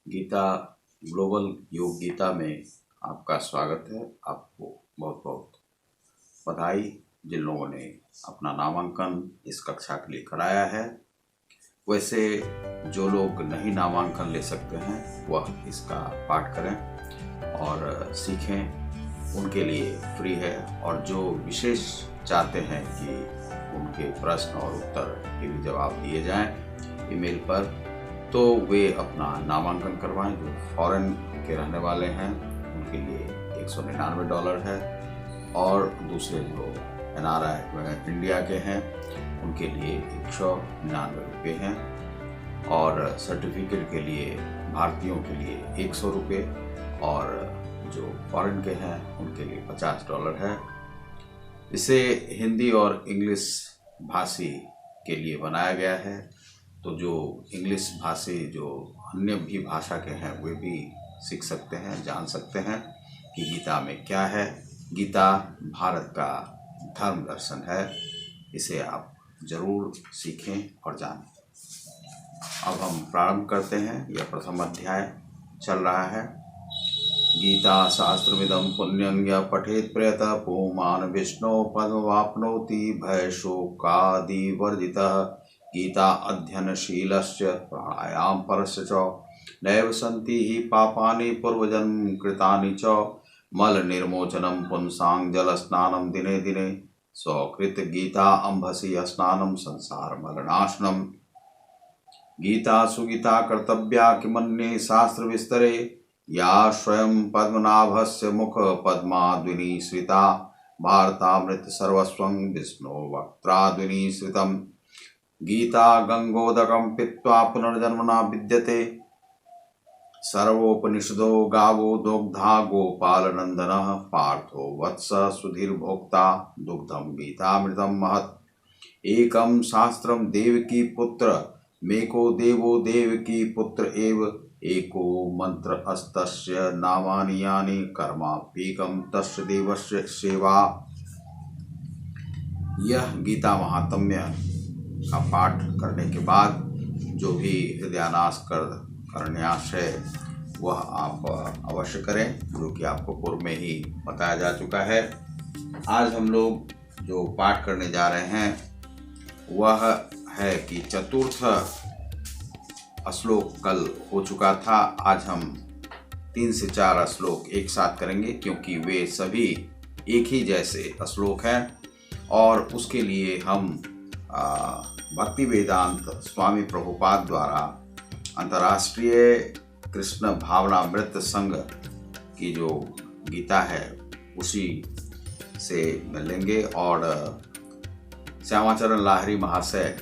Gita global योग गीता में आपका स्वागत है। आपको बहुत बहुत बधाई जिन लोगों ने अपना नामांकन इस कक्षा के लिए कराया है। वैसे जो लोग नहीं नामांकन ले सकते हैं वह इसका पाठ करें और सीखें, उनके लिए फ्री है। और जो विशेष चाहते हैं कि उनके प्रश्न और उत्तर के भी जवाब दिए जाएं ईमेल पर, तो वे अपना नामांकन करवाएं। जो फॉरेन के रहने वाले हैं उनके लिए $199 है, और दूसरे जो NRI इंडिया के हैं उनके लिए ₹199 हैं, और सर्टिफिकेट के लिए भारतीयों के लिए ₹100, और जो फॉरेन के हैं उनके लिए $50 है। इसे हिंदी और इंग्लिश भाषी के लिए बनाया गया है, तो जो इंग्लिश भाषी जो अन्य भी भाषा के हैं वे भी सीख सकते हैं, जान सकते हैं कि गीता में क्या है। गीता भारत का धर्म दर्शन है, इसे आप जरूर सीखें और जानें। अब हम प्रारंभ करते हैं। यह प्रथम अध्याय चल रहा है। गीता शास्त्रमिदं पुण्यं यः पठेत् प्रयतः पुमान् विष्णो पदमाप्नोति भयशोकादिवर्जितः। गीता अध्ययनशीलस्य प्राणायाम परस्य च नैव सन्ति हि पापानि पूर्वजन्म कृतानि च। मल निर्मोचनं पुंसां जलस्नानं दिने दिने स्वकृत गीता अम्भसि स्नानं संसार मलनाशनम्। गीता सुगीता कर्तव्या किमन्ये शास्त्र विस्तरे या स्वयं पद्मनाभस्य मुख पद्माद्विनी श्रिता। भारतामृत सर्वस्वं विष्णु वक्त्राद्विनी श्रितम्। गीता गंगोदकं पीत्वा पुनर्जन्मना विद्यते। सर्वोपनिषदो गावो दुग्धा गोपालनंदनः। पार्थो वत्स सुधीर्भोक्ता दुग्धं गीतामृतं महत्। एकं शास्त्रं देवकी पुत्र मेको देवो देवकी पुत्र एव। एको मंत्र अस्तस्य नामानि यानि कर्माप्येकं तस्य देवस्य सेवा। यह गीता महात्म्य का पाठ करने के बाद जो भी हृदयानाश करन्यास है वह आप अवश्य करें, जो कि आपको पूर्व में ही बताया जा चुका है। आज हम लोग जो पाठ करने जा रहे हैं वह है कि चतुर्थ श्लोक कल हो चुका था। आज हम 3 से 4 श्लोक एक साथ करेंगे, क्योंकि वे सभी एक ही जैसे श्लोक हैं। और उसके लिए हम भक्ति वेदांत स्वामी प्रभुपाद द्वारा अंतर्राष्ट्रीय कृष्ण भावनामृत संघ की जो गीता है उसी से मिलेंगे, और श्यामाचरण लाहिरी महाशय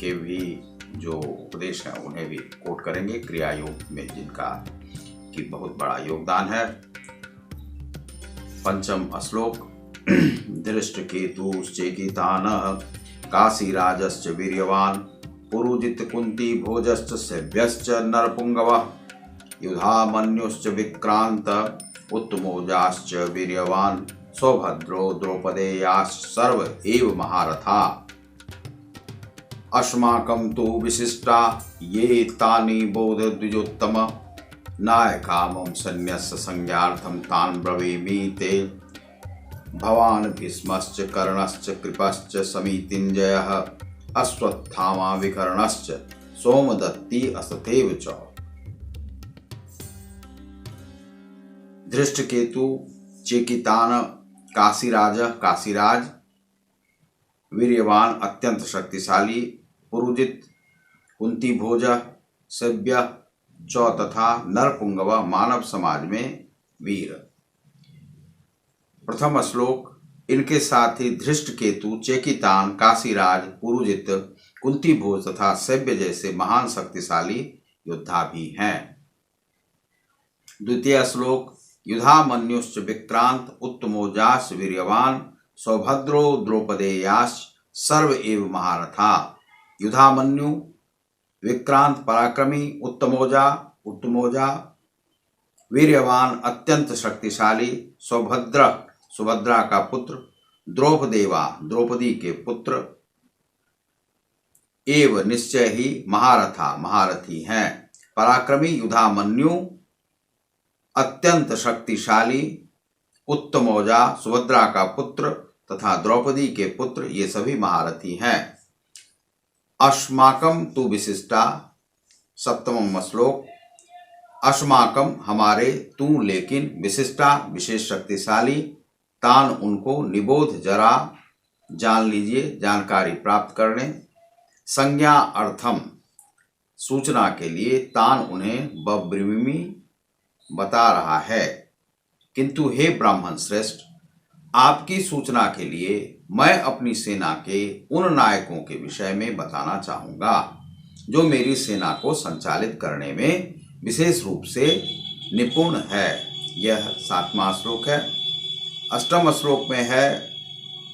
के भी जो उपदेश हैं उन्हें भी कोट करेंगे, क्रिया योग में जिनका की बहुत बड़ा योगदान है। पंचम श्लोक। धृष्टकेतुश्चेकितानः काशीराजश्च वीर्यवान् पुरुजित कुंती भोजश्च सेव्यश्च नरपुंगवः। युधामन्युश्च विक्रांत उत्तमोजाश्च वीर्यवान् सौभद्रो द्रौपदेयाश्च सर्व एव महारथा। अस्माकं तु विशिष्टा ये तानि बोध द्विजोत्तम। नायकामं सन्न्यस्य संज्ञार्थं तान् ब्रवीमि ते। भवान् भीष्मश्च कर्णश्च कृपश्च समीतिञ्जयः अश्वत्थामा विकर्णश्च सोमदत्ती असतेव च। धृष्टकेतु चेकितान काशीराज वीर्यवान अत्यंत शक्तिशाली, पुरुजित कुंती भोज सेव्य च तथा नरपुंगव मानव समाज में वीर। प्रथम श्लोक। इनके साथ ही धृष्टकेतु चेकितान काशीराज पुरुजित कुंती भोज तथा सेव्य जैसे महान शक्तिशाली योद्धा भी हैं। द्वितीय श्लोक। युधामन्युश्च विक्रांत उत्तमोजास वीर्यवान सौभद्रो द्रौपदेयाश्च सर्व एव महारथा। युधामन्यु विक्रांत पराक्रमी, उत्तमोजा वीर्यवान अत्यंत शक्तिशाली, सुभद्रा का पुत्र, द्रौपदी के पुत्र, एव निश्चय ही महारथी हैं। पराक्रमी युधामन्यु, अत्यंत शक्तिशाली, उत्तमौजा, सुभद्रा का पुत्र तथा द्रौपदी के पुत्र, ये सभी महारथी हैं। अस्माकं तु विशिष्टा, सप्तमम श्लोक। अस्माकं हमारे, तू लेकिन, विशिष्टा विशेष शक्तिशाली, तान उनको, निबोध जरा जान लीजिए, जानकारी प्राप्त करने, संज्ञा अर्थम सूचना के लिए, तान उन्हें, बब्रवीमि बता रहा है। किंतु हे ब्राह्मण श्रेष्ठ, आपकी सूचना के लिए मैं अपनी सेना के उन नायकों के विषय में बताना चाहूँगा जो मेरी सेना को संचालित करने में विशेष रूप से निपुण है। यह 7वां श्लोक है। 8वें श्लोक में है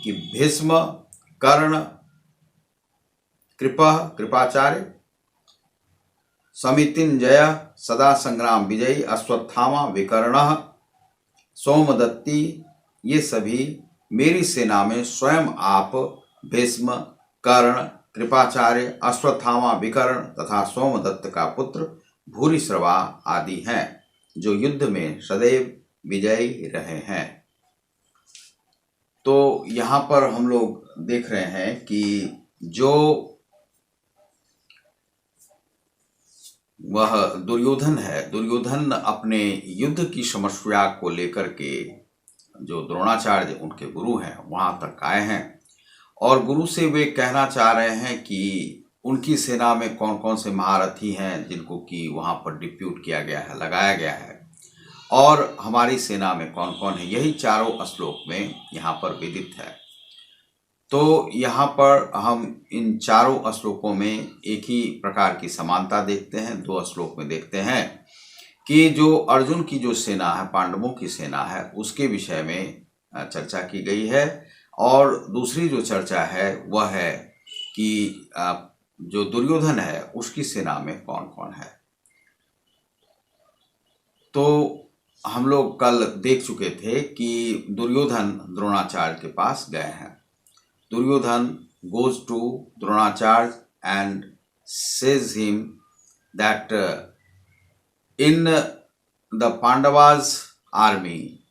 कि भीष्म, कर्ण, कृपाचार्य, समितिंजय, सदा संग्राम विजयी, अश्वत्थामा, विकर्ण, सोमदत्ती, ये सभी मेरी सेना में स्वयं आप भीष्म, कर्ण, कृपाचार्य, अश्वत्थामा, विकर्ण तथा सोमदत्त का पुत्र भूरिश्रवा आदि हैं, जो युद्ध में सदैव विजयी रहे हैं। तो यहाँ पर हम लोग देख रहे हैं कि जो वह दुर्योधन है, दुर्योधन अपने युद्ध की समस्या को लेकर के जो द्रोणाचार्य उनके गुरु हैं वहां तक आए हैं और गुरु से वे कहना चाह रहे हैं कि उनकी सेना में कौन कौन से महारथी हैं जिनको कि वहां पर डिप्यूट किया गया है, लगाया गया है, और हमारी सेना में कौन कौन है। यही चारों श्लोक में यहाँ पर विदित है। तो यहाँ पर हम इन चारों श्लोकों में एक ही प्रकार की समानता देखते हैं। 2 श्लोक में देखते हैं कि जो अर्जुन की जो सेना है, पांडवों की सेना है, उसके विषय में चर्चा की गई है, और दूसरी जो चर्चा है वह है कि जो दुर्योधन है उसकी सेना में कौन कौन है। तो हम लोग कल देख चुके थे कि दुर्योधन द्रोणाचार्य के पास गए हैं। Duryodhan goes to Dronacharya and says him that in the Pandavas army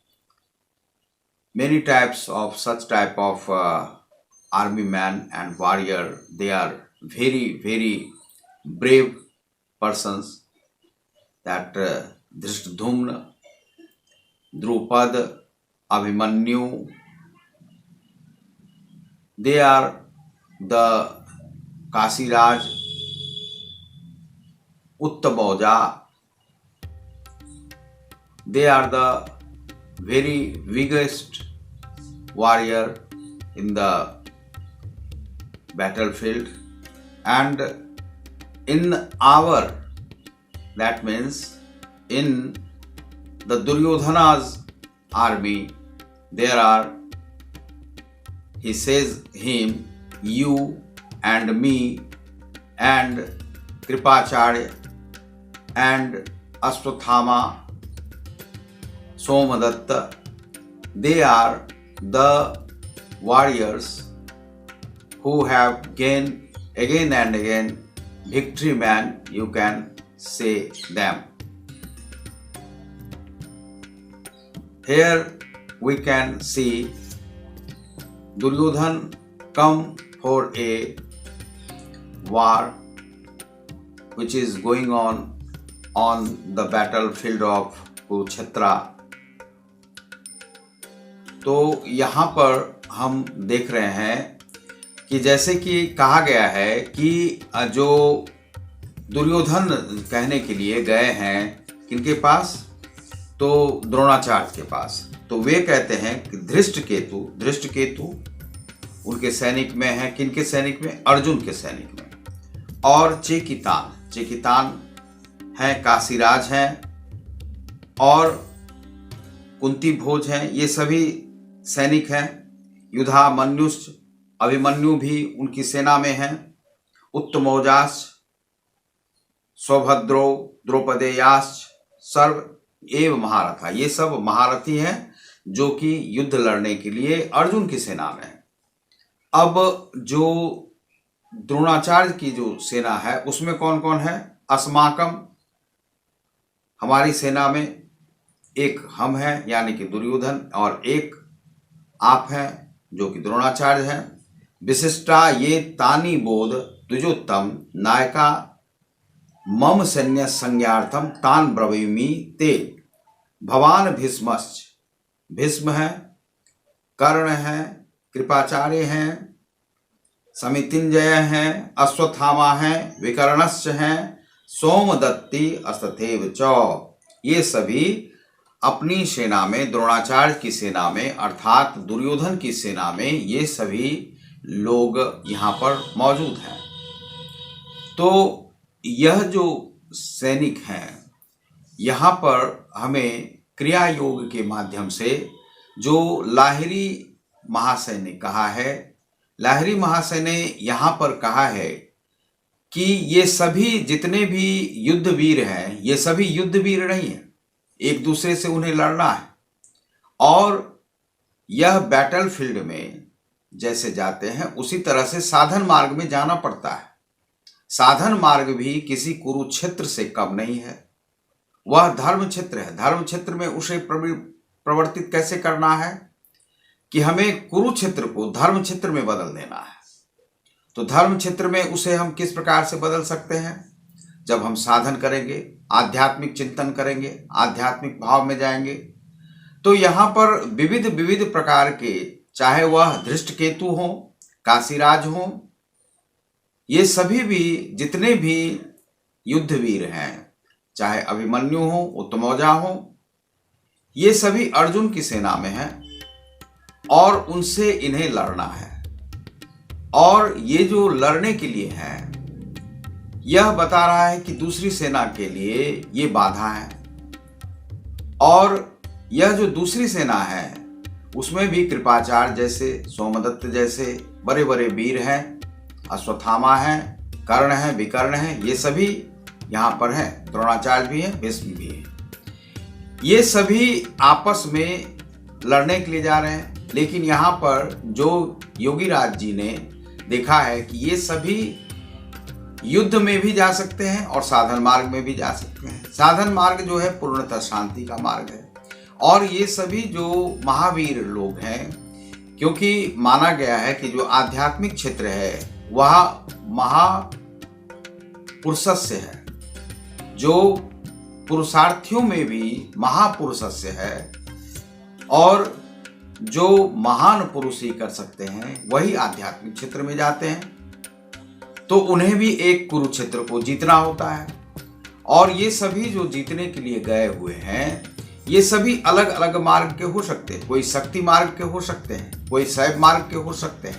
many types of such type of army man and warrior, they are very very brave persons, that Drishtadhumna, Drupad, Abhimanyu, they are the Kasiraj, Uttamauja, they are the very biggest warrior in the battlefield, and in our, that means in the Duryodhana's army, there are, he says him, you and me and Kripacharya and Ashwathama, Somadatta, they are the warriors who have gained again and again victory man, you can say them. Here we can see Duryodhan come for a war which is going on the battlefield of Kurukshetra. तो यहाँ पर हम देख रहे हैं कि जैसे कि कहा गया है कि जो दुर्योधन कहने के लिए गए हैं किनके पास, तो द्रोणाचार्य के पास, तो वे कहते हैं कि धृष्टकेतु उनके सैनिक में है। किनके सैनिक में? अर्जुन के सैनिक में। और चेकितान हैं, काशीराज हैं और कुंती भोज हैं, ये सभी सैनिक हैं। युधामन्युश्च, अभिमन्यु भी उनकी सेना में हैं। उत्तमौजाश्च, सौभद्रो, द्रौपदेयाश्च सर्व एव महारथा, ये सब महारथी हैं जो कि युद्ध लड़ने के लिए अर्जुन की सेना में है। अब जो द्रोणाचार्य की जो सेना है उसमें कौन कौन है? अस्माकम, हमारी सेना में एक हम हैं यानी कि दुर्योधन और एक आप हैं जो कि द्रोणाचार्य हैं। विशिष्टा ये तानि बोध द्विजोत्तम नायका मम सैन्य संज्ञार्थम तान ब्रवीमि ते भवान भीष्मश्च। भीष्म हैं, कर्ण हैं, कृपाचार्य हैं, समितिंजय हैं, अश्वत्थामा हैं, विकर्णश्च हैं, सोमदत्ति अस्तथैव च। ये सभी अपनी सेना में, द्रोणाचार्य की सेना में अर्थात दुर्योधन की सेना में ये सभी लोग यहाँ पर मौजूद हैं। तो यह जो सैनिक हैं यहाँ पर हमें क्रिया योग के माध्यम से जो लाहिरी महाशय ने कहा है, लाहिरी महाशय ने यहाँ पर कहा है कि ये सभी जितने भी युद्धवीर हैं ये सभी युद्धवीर नहीं हैं, एक दूसरे से उन्हें लड़ना है। और यह बैटलफील्ड में जैसे जाते हैं उसी तरह से साधन मार्ग में जाना पड़ता है। साधन मार्ग भी किसी कुरुक्षेत्र से कम नहीं है, वह धर्म क्षेत्र है। धर्म क्षेत्र में उसे प्रवर्तित कैसे करना है कि हमें कुरुक्षेत्र को धर्म क्षेत्र में बदल देना है। तो धर्म क्षेत्र में उसे हम किस प्रकार से बदल सकते हैं? जब हम साधन करेंगे, आध्यात्मिक चिंतन करेंगे, आध्यात्मिक भाव में जाएंगे। तो यहाँ पर विविध विविध प्रकार के, चाहे वह धृष्टकेतु हो, काशीराज हो, ये सभी भी जितने भी युद्धवीर हैं, चाहे अभिमन्यु हो, उत्तमौजा हो, ये सभी अर्जुन की सेना में हैं और उनसे इन्हें लड़ना है। और ये जो लड़ने के लिए है यह बता रहा है कि दूसरी सेना के लिए ये बाधा है। और यह जो दूसरी सेना है उसमें भी कृपाचार्य जैसे, सोमदत्त जैसे बड़े बड़े वीर हैं, अश्वत्थामा हैं, कर्ण हैं, विकर्ण हैं, ये सभी यहाँ पर हैं। द्रोणाचार्य भी हैं, भीष्म भी हैं। ये सभी आपस में लड़ने के लिए जा रहे हैं। लेकिन यहाँ पर जो योगीराज जी ने देखा है कि ये सभी युद्ध में भी जा सकते हैं और साधन मार्ग में भी जा सकते हैं। साधन मार्ग जो है पूर्णतः शांति का मार्ग है। और ये सभी जो महावीर लोग हैं, क्योंकि माना गया है कि जो आध्यात्मिक क्षेत्र है वह महापुरुषस्य है, जो पुरुषार्थियों में भी महापुरुषस्य है। और जो महान पुरुष ही कर सकते हैं वही आध्यात्मिक क्षेत्र में जाते हैं। तो उन्हें भी एक कुरुक्षेत्र को जीतना होता है। और ये सभी जो जीतने के लिए गए हुए हैं ये सभी अलग अलग मार्ग के हो सकते हैं। कोई शक्ति मार्ग के हो सकते हैं, कोई शैव मार्ग के हो सकते हैं,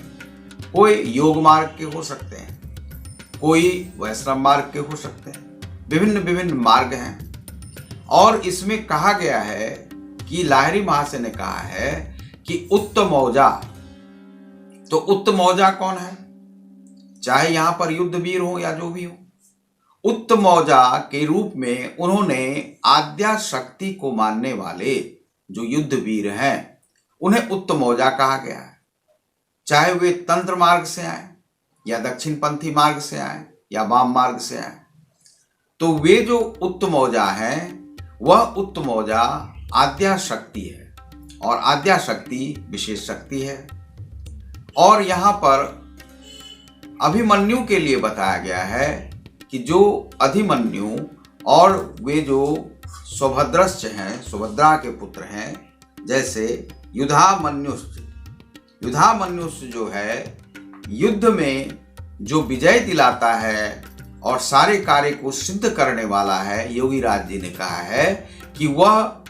कोई योग मार्ग के हो सकते हैं, कोई वैष्णव मार्ग के हो सकते हैं। विभिन्न विभिन्न मार्ग हैं। और इसमें कहा गया है कि लाहिरी महाशय ने कहा है कि उत्तमौजा। तो उत्तमौजा कौन है? चाहे यहां पर युद्धवीर हो या जो भी हो, उत्तमौजा के रूप में उन्होंने आद्या शक्ति को मानने वाले जो युद्धवीर हैं उन्हें उत्तमौजा कहा गया है। चाहे वे तंत्र मार्ग से आए या दक्षिणपंथी मार्ग से आए या वाम मार्ग से आए, तो वे जो उत्तमौजा हैं वह उत्तमौजा आद्या शक्ति है। और आद्या शक्ति विशेष शक्ति है। और यहाँ पर अभिमन्यु के लिए बताया गया है कि जो अभिमन्यु और वे जो सौभद्रश्च हैं, सुभद्रा के पुत्र हैं, जैसे युधामन्युश्च। युधामन्युश्च जो है युद्ध में जो विजय दिलाता है और सारे कार्य को सिद्ध करने वाला है, योगीराज जी ने कहा है कि वह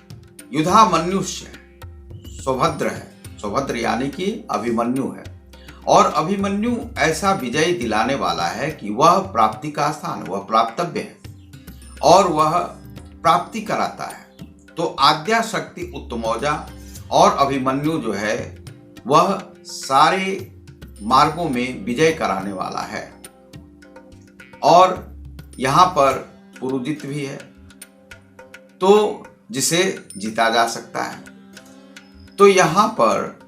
युधामन्युश्च सौभद्र है। सौभद्र यानी कि अभिमन्यु है। और अभिमन्यु ऐसा विजय दिलाने वाला है कि वह प्राप्ति का स्थान, वह प्राप्तव्य है और वह प्राप्ति कराता है। तो आद्या शक्ति उत्तमौजा और अभिमन्यु जो है वह सारे मार्गों में विजय कराने वाला है। और यहाँ पर पुरुजित भी है, तो जिसे जीता जा सकता है। तो यहाँ पर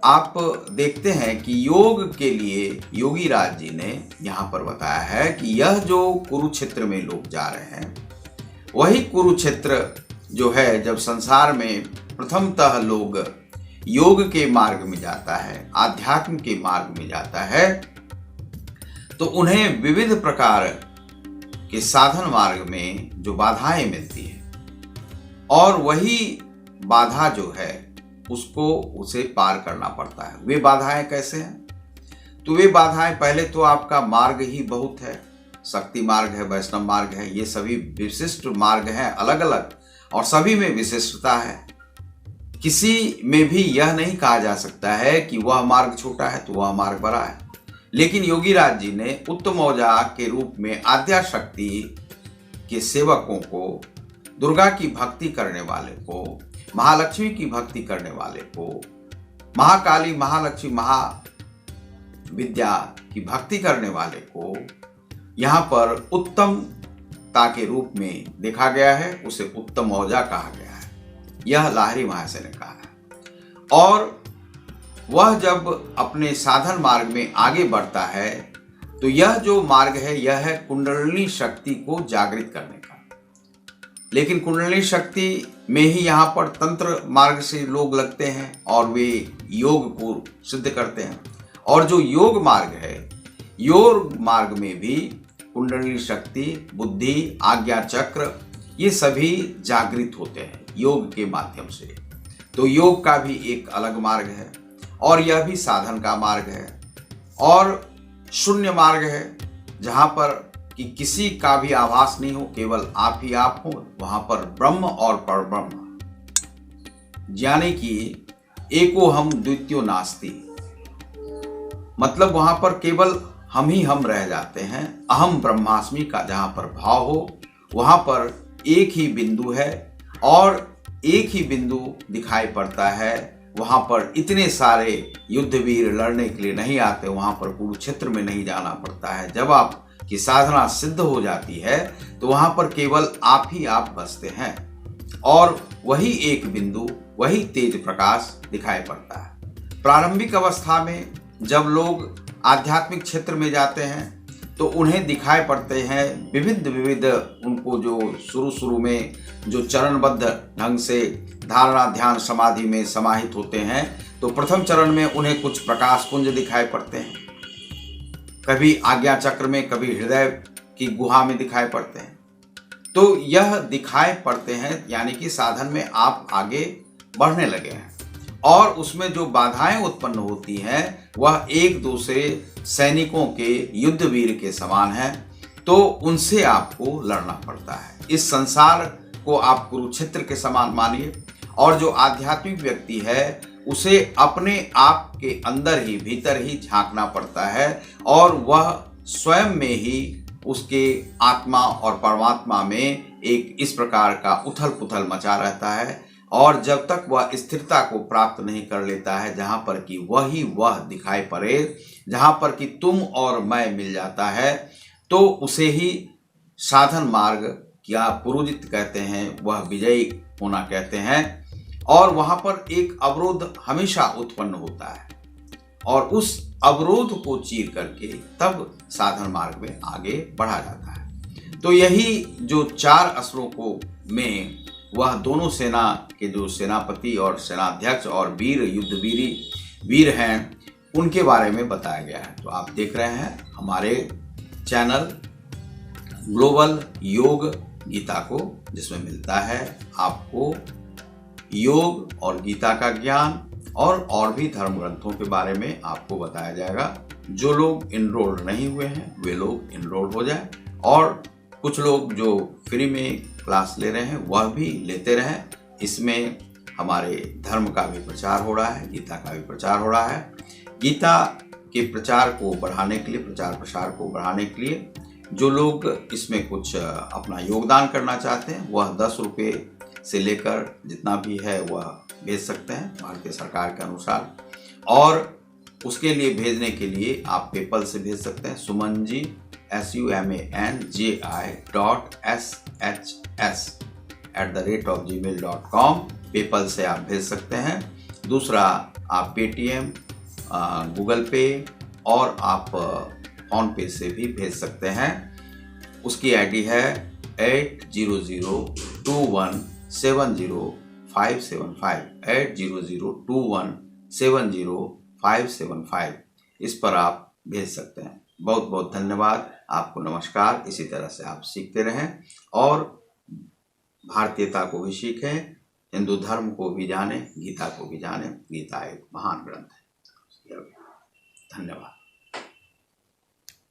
आप देखते हैं कि योग के लिए योगीराज जी ने यहाँ पर बताया है कि यह जो कुरुक्षेत्र में लोग जा रहे हैं वही कुरुक्षेत्र जो है, जब संसार में प्रथमतः लोग योग के मार्ग में जाता है, आध्यात्म के मार्ग में जाता है, तो उन्हें विविध प्रकार के साधन मार्ग में जो बाधाएं मिलती है, और वही बाधा जो है उसको उसे पार करना पड़ता है। वे बाधाएं कैसे हैं? तो वे बाधाएं, पहले तो आपका मार्ग ही बहुत है, शक्ति मार्ग है, वैष्णव मार्ग है, ये सभी विशिष्ट मार्ग हैं, अलग अलग, और सभी में विशिष्टता है। किसी में भी यह नहीं कहा जा सकता है कि वह मार्ग छोटा है तो वह मार्ग बड़ा है। लेकिन योगीराज जी ने उत्तम औजा के रूप में आद्या शक्ति के सेवकों को, दुर्गा की भक्ति करने वाले को, महालक्ष्मी की भक्ति करने वाले को, महाकाली, महालक्ष्मी, महाविद्या की भक्ति करने वाले को यहाँ पर उत्तमता के रूप में देखा गया है, उसे उत्तम औजा कहा गया है। यह लाहिरी महाशय ने कहा है। और वह जब अपने साधन मार्ग में आगे बढ़ता है तो यह जो मार्ग है, यह है कुंडलिनी शक्ति को जागृत करने का। लेकिन कुंडलिनी शक्ति में ही यहाँ पर तंत्र मार्ग से लोग लगते हैं और वे योग को सिद्ध करते हैं। और जो योग मार्ग है, योग मार्ग में भी कुंडलिनी शक्ति, बुद्धि, आज्ञा चक्र, ये सभी जागृत होते हैं योग के माध्यम से। तो योग का भी एक अलग मार्ग है, और यह भी साधन का मार्ग है। और शून्य मार्ग है, जहाँ पर कि किसी का भी आभास नहीं हो, केवल आप ही आप हो, वहाँ पर ब्रह्म और परब्रह्म, यानी कि एको हम द्वितीयो नास्ति, मतलब वहाँ पर केवल हम ही हम रह जाते हैं। अहम ब्रह्मास्मि का जहाँ पर भाव हो, वहाँ पर एक ही बिंदु है, और एक ही बिंदु दिखाई पड़ता है। वहाँ पर इतने सारे युद्धवीर लड़ने के लिए नहीं आते, वहाँ पर कुरुक्षेत्र में नहीं जाना पड़ता है। जब आपकी साधना सिद्ध हो जाती है तो वहाँ पर केवल आप ही आप बसते हैं, और वही एक बिंदु, वही तेज प्रकाश दिखाई पड़ता है। प्रारंभिक अवस्था में जब लोग आध्यात्मिक क्षेत्र में जाते हैं तो उन्हें दिखाई पड़ते हैं विविध उनको जो शुरू में जो चरणबद्ध ढंग से धारणा, ध्यान, समाधि में समाहित होते हैं, तो प्रथम चरण में उन्हें कुछ प्रकाश पुंज दिखाई पड़ते हैं, कभी आज्ञा चक्र में, कभी हृदय की गुहा में दिखाई पड़ते हैं। तो यह दिखाई पड़ते हैं, यानी कि साधन में आप आगे बढ़ने लगे हैं। और उसमें जो बाधाएं उत्पन्न होती हैं वह एक दूसरे सैनिकों के युद्धवीर के समान है, तो उनसे आपको लड़ना पड़ता है। इस संसार को आप कुरुक्षेत्र के समान मानिए, और जो आध्यात्मिक व्यक्ति है उसे अपने आप के अंदर ही, भीतर ही झांकना पड़ता है, और वह स्वयं में ही उसके आत्मा और परमात्मा में एक इस प्रकार का उथल पुथल मचा रहता है। और जब तक वह स्थिरता को प्राप्त नहीं कर लेता है, जहाँ पर कि वही वह दिखाई पड़े, जहाँ पर कि तुम और मैं मिल जाता है, तो उसे ही साधन मार्ग या पुरोजित कहते हैं, वह विजयी होना कहते हैं। और वहाँ पर एक अवरोध हमेशा उत्पन्न होता है, और उस अवरोध को चीर करके तब साधन मार्ग में आगे बढ़ा जाता है। तो यही जो 4 असुरों को में वह दोनों सेना के जो सेनापति और सेनाध्यक्ष और वीर, वीर हैं, उनके बारे में बताया गया है। तो आप देख रहे हैं हमारे चैनल ग्लोबल योग गीता को, जिसमें मिलता है आपको योग और गीता का ज्ञान, और भी धर्म ग्रंथों के बारे में आपको बताया जाएगा। जो लोग इनरोल्ड नहीं हुए हैं वे लोग इनरोल्ड हो जाएं, और कुछ लोग जो फ्री में क्लास ले रहे हैं वह भी लेते रहें। इसमें हमारे धर्म का भी प्रचार हो रहा है, गीता का भी प्रचार हो रहा है। गीता के प्रचार को बढ़ाने के लिए, प्रचार प्रसार को बढ़ाने के लिए जो लोग इसमें कुछ अपना योगदान करना चाहते हैं, वह 10 रुपये से लेकर जितना भी है वह भेज सकते हैं भारतीय सरकार के अनुसार। और उसके लिए भेजने के लिए आप पेपल से भेज सकते हैं, सुमनजी sumanji@gmail.com पेपल से आप भेज सकते हैं। दूसरा, आप पेटीएम, गूगल पे और आप फोन पे से भी भेज सकते हैं। उसकी आईडी है 800217055 800217055 इस पर आप भेज सकते हैं। बहुत बहुत धन्यवाद। आपको नमस्कार। इसी तरह से आप सीखते रहें और भारतीयता को भी सीखें, हिंदू धर्म को भी जानें, गीता को भी जानें। गीता एक महान ग्रंथ है। धन्यवाद।